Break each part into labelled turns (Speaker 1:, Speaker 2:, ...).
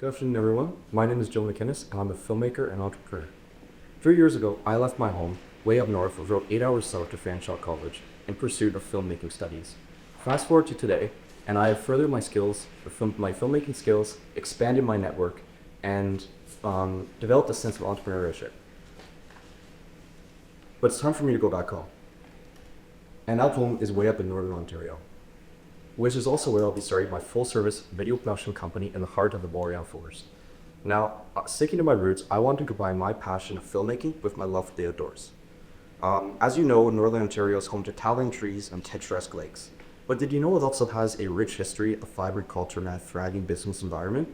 Speaker 1: Good afternoon, everyone. My name is Joe McInnis, and I'm a filmmaker and entrepreneur. 3 years ago, I left my home, way up north, and drove 8 hours south to Fanshawe College in pursuit of filmmaking studies. Fast forward to today, and I have furthered my skills, my filmmaking skills, expanded my network, and developed a sense of entrepreneurship. But it's time for me to go back home. And that home is way up in Northern Ontario, which is also where I'll be starting my full-service video production company in the heart of the Boreal Forest. Now, sticking to my roots, I want to combine my passion of filmmaking with my love of the outdoors. As you know, Northern Ontario is home to towering trees and picturesque lakes. But did you know it also has a rich history, a vibrant culture, and a thriving business environment?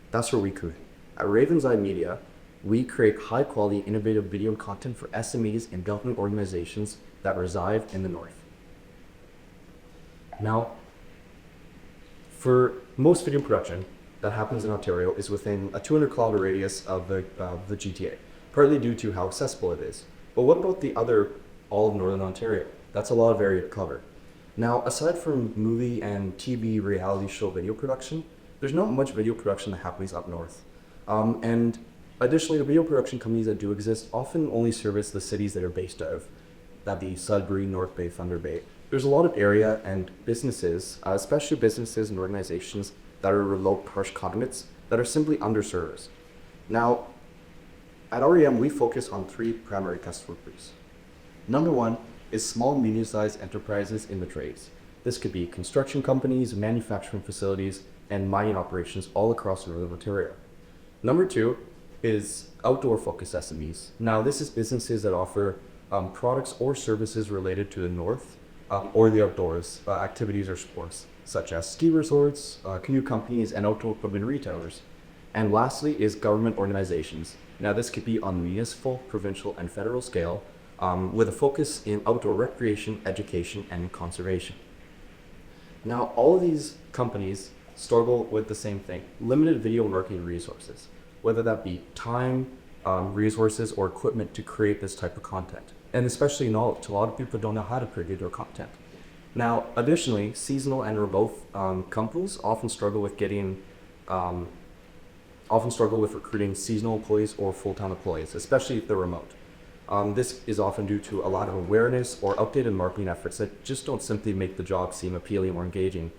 Speaker 1: That's where we come in. At Raven's Eye Media, we create high-quality, innovative video content for SMEs and government organizations that reside in the north. Now, for most video production that happens in Ontario is within a 200-kilometer radius of the GTA, partly due to how accessible it is. But what about all of Northern Ontario? That's a lot of area to cover. Now, aside from movie and TV reality show video production, there's not much video production that happens up north. And additionally, the video production companies that do exist often only service the cities that are based out of. That'd be Sudbury, North Bay, Thunder Bay. There's a lot of area and businesses, especially businesses and organizations that are remote harsh climates that are simply underserved. Now, at REM, we focus on 3 primary customer groups. Number 1 is small and medium-sized enterprises in the trades. This could be construction companies, manufacturing facilities, and mining operations all across Northern Ontario. Number 2 is outdoor-focused SMEs. Now, this is businesses that offer products or services related to the north or the outdoors, activities or sports, such as ski resorts, canoe companies, and outdoor equipment retailers. And lastly is government organizations. Now, this could be on the municipal, provincial, and federal scale, with a focus in outdoor recreation, education, and conservation. Now, all of these companies struggle with the same thing: limited video marketing resources, whether that be time, resources, or equipment to create this type of content. And especially knowledge. A lot of people don't know how to create their content. Now, additionally, seasonal and remote companies often struggle with recruiting seasonal employees or full-time employees, especially if they're remote. This is often due to a lot of awareness or outdated marketing efforts that just don't simply make the job seem appealing or engaging.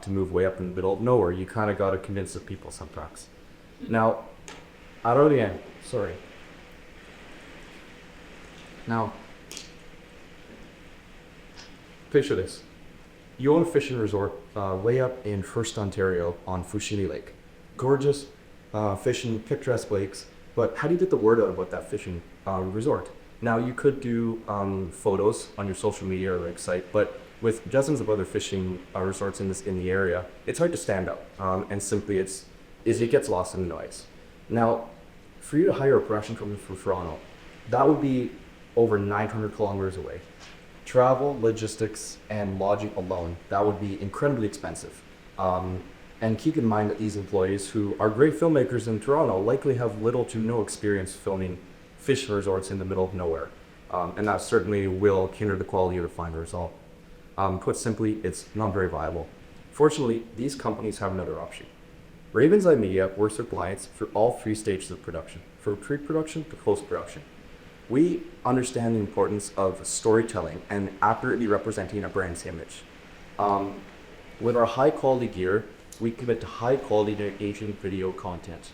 Speaker 1: To move way up in the middle of nowhere, you kind of got to convince the people sometimes. Now, at the end, sorry. Now, picture this. You own a fishing resort way up in First Ontario on Fushimi Lake. Gorgeous fishing, picturesque lakes, but how do you get the word out about that fishing resort? Now, you could do photos on your social media or website, but with dozens of other fishing resorts in the area, it's hard to stand out, and simply it gets lost in the noise. Now, for you to hire a production company from Toronto, that would be over 900 kilometers away. Travel, logistics, and lodging alone, that would be incredibly expensive. And keep in mind that these employees, who are great filmmakers in Toronto, likely have little to no experience filming fish resorts in the middle of nowhere. And that certainly will hinder the quality of the final result. Put simply, it's not very viable. Fortunately, these companies have another option. Raven's Eye Media works with clients through all 3 stages of production, from pre-production to post-production. We understand the importance of storytelling and accurately representing a brand's image. With our high-quality gear, we commit to high-quality and engaging video content.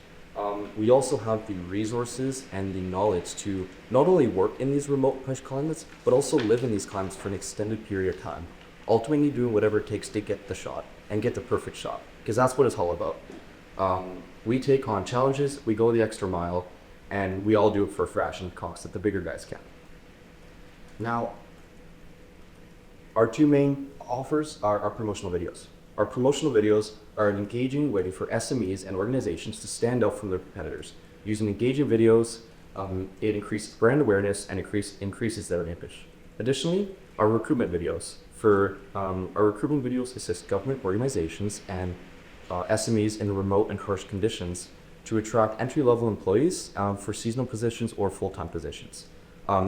Speaker 1: We also have the resources and the knowledge to not only work in these remote harsh climates, but also live in these climates for an extended period of time, ultimately doing whatever it takes to get the shot and get the perfect shot, because that's what it's all about. We take on challenges, we go the extra mile, and we all do it for a fraction of the cost that the bigger guys can. Now, our 2 main offers are our promotional videos. Our promotional videos are an engaging way for SMEs and organizations to stand out from their competitors. Using engaging videos, it increases brand awareness and increases their image. Additionally, our recruitment videos assist government organizations and SMEs in remote and harsh conditions to attract entry-level employees for seasonal positions or full-time positions,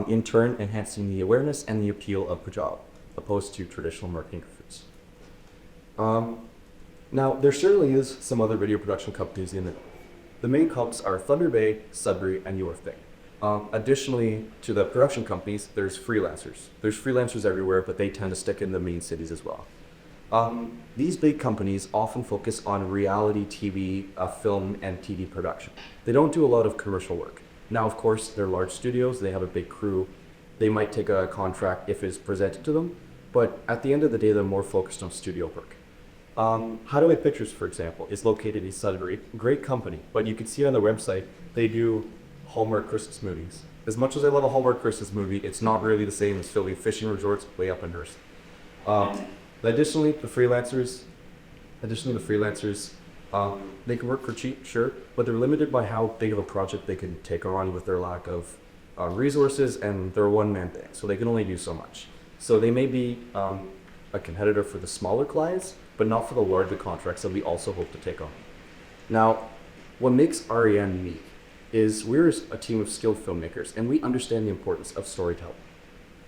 Speaker 1: in turn enhancing the awareness and the appeal of the job, opposed to traditional marketing efforts. Now, there certainly is some other video production companies in The main hubs are Thunder Bay, Sudbury, and York Bay. Additionally to the production companies, there's freelancers. There's freelancers everywhere, but they tend to stick in the main cities as well. These big companies often focus on reality TV, film, and TV production. They don't do a lot of commercial work. Now, of course, they're large studios, they have a big crew. They might take a contract if it's presented to them, but at the end of the day, they're more focused on studio work. Hideaway Pictures, for example, is located in Sudbury. Great company, but you can see on their website, they do Hallmark Christmas movies. As much as I love a Hallmark Christmas movie, it's not really the same as filming fishing resorts way up in Hearst. Additionally, the freelancers, they can work for cheap, sure, but they're limited by how big of a project they can take on with their lack of resources, and they're a one-man thing, so they can only do so much. So they may be a competitor for the smaller clients, but not for the larger contracts that we also hope to take on. Now, what makes REM unique is we're a team of skilled filmmakers, and we understand the importance of storytelling.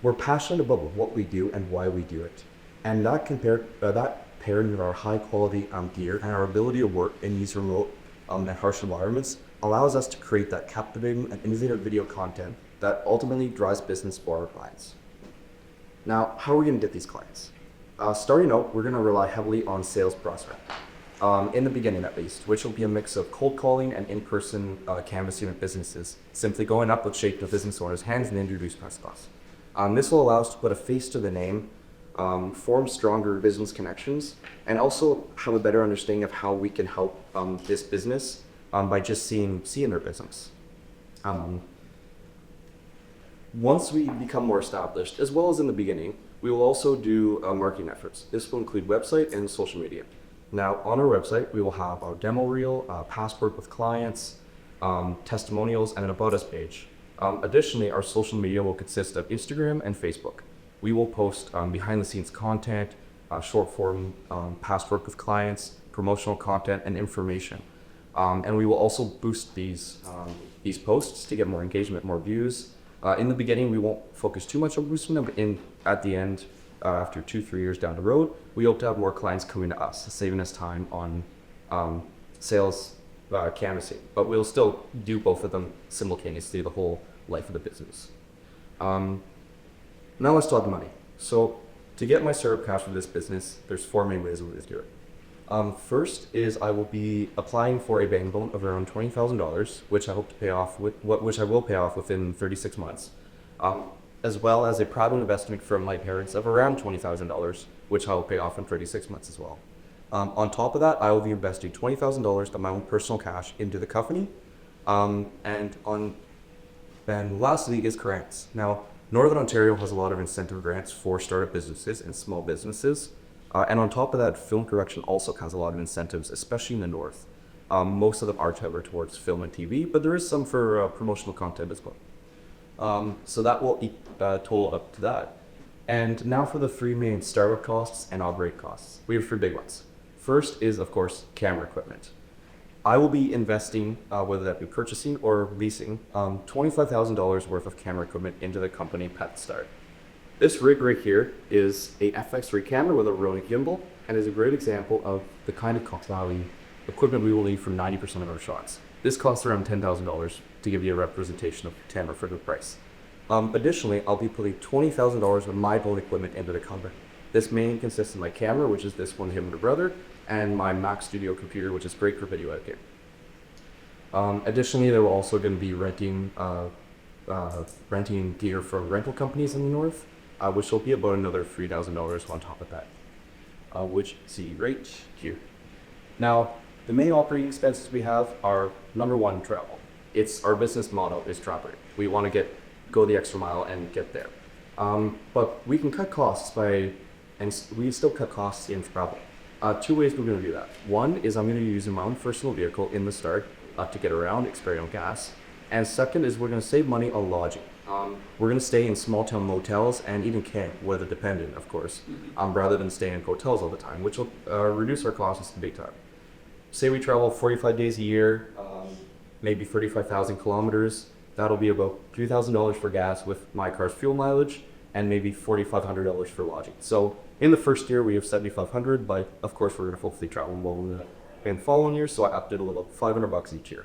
Speaker 1: We're passionate about what we do and why we do it. And that paired with our high quality gear and our ability to work in these remote and harsh environments allows us to create that captivating and innovative video content that ultimately drives business for our clients. Now, how are we going to get these clients? Starting out, we're going to rely heavily on sales process, in the beginning at least, which will be a mix of cold calling and in-person canvassing of businesses, simply going up with shake the business owner's hands and introduce us. This will allow us to put a face to the name, form stronger business connections, and also have a better understanding of how we can help this business by just seeing their business. Once we become more established, as well as in the beginning, we will also do marketing efforts. This will include website and social media. Now, on our website, we will have our demo reel, passport with clients, testimonials, and an About Us page. Additionally, our social media will consist of Instagram and Facebook. We will post behind-the-scenes content, short-form past work with clients, promotional content, and information. And we will also boost these posts to get more engagement, more views. In the beginning, we won't focus too much on boosting them, but at the end, after 2-3 years down the road, we hope to have more clients coming to us, saving us time on sales canvassing. But we'll still do both of them simultaneously the whole life of the business. Now let's talk money. So to get my startup cash for this business, there's 4 main ways we'll do it. First is I will be applying for a bank loan of around $20,000, which I hope to pay off which I will pay off within 36 months, as well as a private investment from my parents of around $20,000, which I will pay off in 36 months as well. On top of that, I will be investing $20,000 of my own personal cash into the company, and lastly is grants. Now, Northern Ontario has a lot of incentive grants for startup businesses and small businesses. And on top of that, film production also has a lot of incentives, especially in the north. Most of them are tailored towards film and TV, but there is some for promotional content as well. So that will total up to that. And now for the 3 main startup costs and operate costs. We have 3 big ones. First is, of course, camera equipment. I will be investing, whether that be purchasing or leasing, $25,000 worth of camera equipment into the company at the start. This rig right here is a FX3 camera with a rolling gimbal, and is a great example of the kind of cost value equipment we will need for 90% of our shots. This costs around $10,000 to give you a representation of 10 or further price. Additionally, I'll be putting $20,000 of my own equipment into the company. This mainly consists of my camera, which is this one here with my brother, and my Mac Studio computer, which is great for video editing. Additionally, they're also going to be renting gear from rental companies in the north, which will be about another $3,000 on top of that, which you see right here. Now, the main operating expenses we have are, number 1, travel. It's our business model is traveling. We want to go the extra mile and get there. But we can cut costs we still cut costs in travel. 2 ways we're going to do that. One is I'm going to be using my own personal vehicle in the start to get around, experience gas. And second is we're going to save money on lodging. We're going to stay in small town motels and even camp, weather dependent, of course, rather than staying in hotels all the time, which will reduce our costs big time. Say we travel 45 days a year, maybe 35,000 kilometers. That'll be about $3,000 for gas with my car's fuel mileage, and maybe $4,500 for lodging. So in the first year we have $7,500, but of course we're going to hopefully travel more in the following year, so I upped it a little, $500 each year.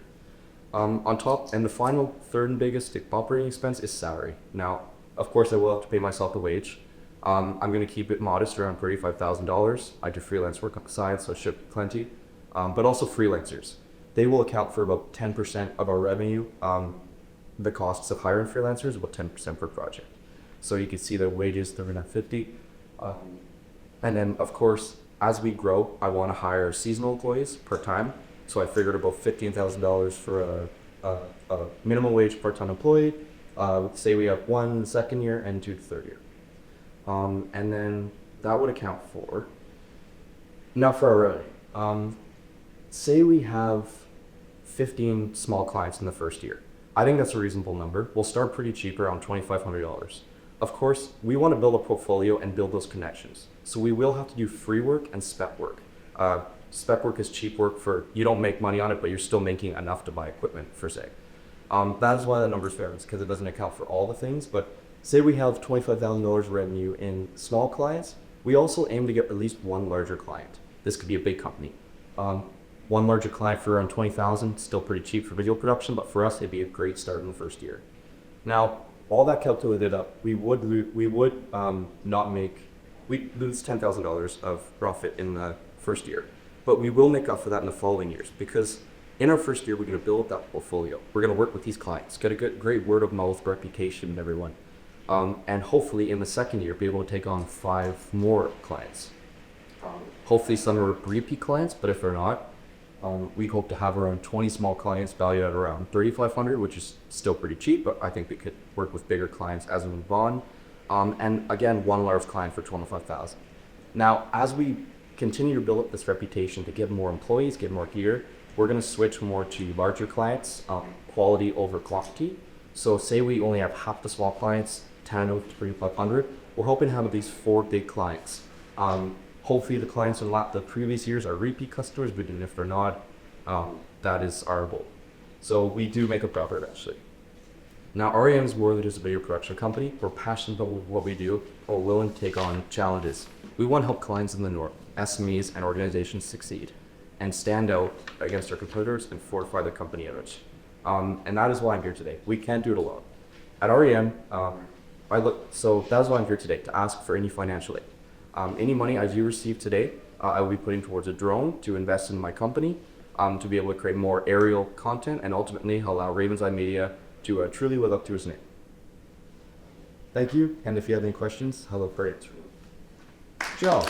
Speaker 1: On top, and the final third and biggest operating expense is salary. Now, of course, I will have to pay myself a wage. I'm going to keep it modest around $35,000. I do freelance work on the side, so it should be plenty. But also freelancers. They will account for about 10% of our revenue. The costs of hiring freelancers, about 10% per project. So you can see the wages, they're at 50. And then, of course, as we grow, I want to hire seasonal employees part-time. So I figured about $15,000 for a minimum wage part-time employee. Say we have one second year and two third year. And then that would account for, now for our revenue. Say we have 15 small clients in the first year. I think that's a reasonable number. We'll start pretty cheap, around $2,500. Of course, we want to build a portfolio and build those connections. So we will have to do free work and spec work. Spec work is cheap work for, you don't make money on it, but you're still making enough to buy equipment, per se. That is why the numbers varies, because it doesn't account for all the things. But say we have $25,000 revenue in small clients, we also aim to get at least one larger client. This could be a big company. One larger client for around $20,000, still pretty cheap for video production, but for us, it'd be a great start in the first year. Now, all that calculated up, we'd lose $10,000 of profit in the first year, but we will make up for that in the following years, because in our first year, we're going to build up that portfolio. We're going to work with these clients, get a great word of mouth reputation with everyone. And hopefully in the second year, be able to take on 5 more clients. Hopefully some are repeat clients, but if they're not, we hope to have around 20 small clients valued at around $3,500, which is still pretty cheap, but I think we could work with bigger clients as we move on. And again, one large client for $25,000. Now, as we continue to build up this reputation to get more employees, get more gear, we're going to switch more to larger clients, quality over quantity. So say we only have half the small clients, 10 out of 3,500. We're hoping to have at least 4 big clients. Hopefully the clients in the previous years are repeat customers, but even if they're not, that is our goal. So we do make a profit eventually. Now, REM is more than just a video production company. We're passionate about what we do, but we're willing to take on challenges. We want to help clients in the north, SMEs, and organizations succeed and stand out against our competitors and fortify the company image. And that is why I'm here today. We can't do it alone. At REM, so that's why I'm here today, to ask for any financial aid. Any money I do receive today, I will be putting towards a drone to invest in my company, to be able to create more aerial content and ultimately allow Raven's Eye Media to truly live up to his name. Thank you, and if you have any questions, hello for answering. Joe.